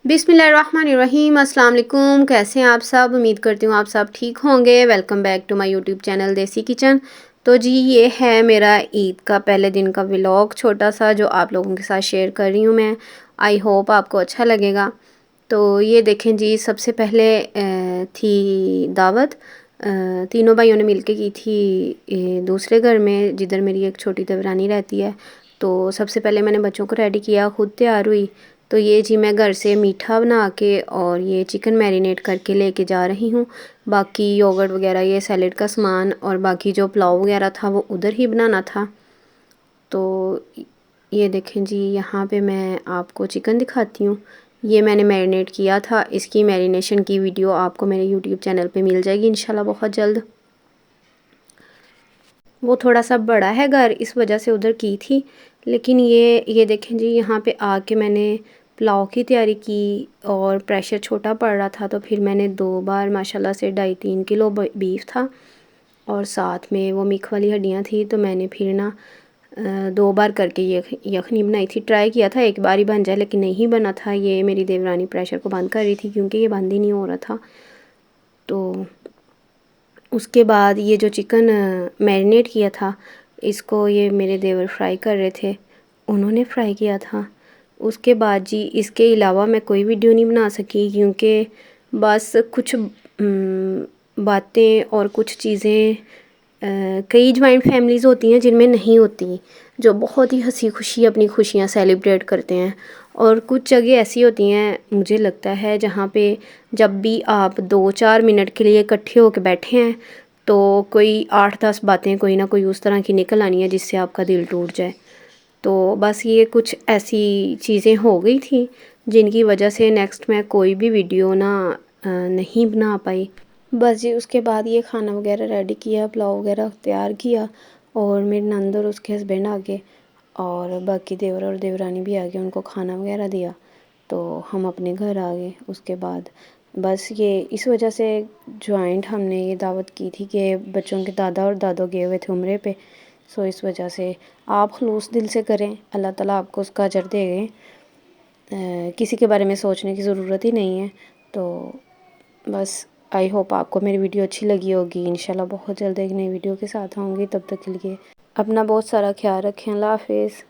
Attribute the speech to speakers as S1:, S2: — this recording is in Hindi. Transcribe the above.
S1: बिस्मिल्लाहिर्रहमानिर्रहीम। अस्सलाम वालेकुम। कैसे हैं आप सब? उम्मीद करती हूँ आप सब ठीक होंगे। Welcome back to my YouTube channel Desi Kitchen. तो जी ये है मेरा ईद का पहले दिन का व्लॉग छोटा सा जो आप लोगों के साथ शेयर कर रही हूँ मैं। आई होप आपको अच्छा लगेगा। तो ये देखें जी, सबसे पहले थी दावत। तीनों भाइयों ने मिलके की थी दूसरे घर में जिधर मेरी एक छोटी देवरानी रहती है। तो सबसे पहले मैंने बच्चों को रेडी किया, खुद तैयार हुई। तो ये जी मैं घर से मीठा बना के और ये चिकन मैरिनेट करके लेके जा रही हूँ। बाकी योगर्ट वगैरह ये सैलेड का सामान और बाकी जो पुलाव वगैरह था वो उधर ही बनाना था। तो ये देखें जी, यहाँ पे मैं आपको चिकन दिखाती हूँ। ये मैंने मैरिनेट किया था, इसकी मैरिनेशन की वीडियो आपको मेरे यूट्यूब चैनल पे मिल जाएगी इंशाल्लाह बहुत जल्द। वो थोड़ा सा बड़ा है घर, इस वजह से उधर की थी। लेकिन ये देखें जी, यहाँ पे आके मैंने पुलाव की तैयारी की और प्रेशर छोटा पड़ रहा था तो फिर मैंने 2 बार माशाल्लाह से 2.5-3 किलो बीफ था और साथ में वो मिक वाली हड्डियाँ थी। तो मैंने फिर ना 2 बार करके ये यखनी बनाई थी। ट्राई किया था एक बार ही बन जाए, लेकिन नहीं बना था। ये मेरी देवरानी प्रेशर को बंद कर रही थी क्योंकि ये बंद ही नहीं हो रहा था। तो उसके बाद ये जो चिकन मैरिनेट किया था, इसको ये मेरे देवर फ्राई कर रहे थे, उन्होंने फ्राई किया था। उसके बाद जी इसके अलावा मैं कोई वीडियो नहीं बना सकी क्योंकि बस कुछ बातें और कुछ चीज़ें, कई जॉइंट फैमिलीज़ होती हैं जिनमें नहीं होती, जो बहुत ही हंसी खुशी अपनी खुशियाँ सेलिब्रेट करते हैं। और कुछ जगह ऐसी होती हैं मुझे लगता है जहाँ पे जब भी आप 2-4 मिनट के लिए इकट्ठे होकर बैठे हैं तो कोई 8-10 बातें कोई ना कोई उस तरह की निकल आनी है जिससे आपका दिल टूट जाए। तो बस ये कुछ ऐसी चीज़ें हो गई थी जिनकी वजह से नेक्स्ट मैं कोई भी वीडियो ना नहीं बना पाई। बस जी उसके बाद ये खाना वगैरह रेडी किया, पुलाव वगैरह तैयार किया और मेरे नंद और उसके हस्बैंड आ गए और बाकी देवर और देवरानी भी आ गए, उनको खाना वगैरह दिया तो हम अपने घर आ गए। उसके बाद बस ये इस वजह से जॉइंट हमने ये दावत की थी कि बच्चों के दादा और दादो गए हुए थे उम्रे पे। सो इस वजह से आप खलूस दिल से करें, अल्लाह ताला आपको उसका अजर देंगे। किसी के बारे में सोचने की ज़रूरत ही नहीं है। तो बस आई होप आपको मेरी वीडियो अच्छी लगी होगी। इंशाल्लाह बहुत जल्द एक नई वीडियो के साथ आऊँगी। तब तक के लिए अपना बहुत सारा ख्याल रखें। अल्लाह हाफिज़।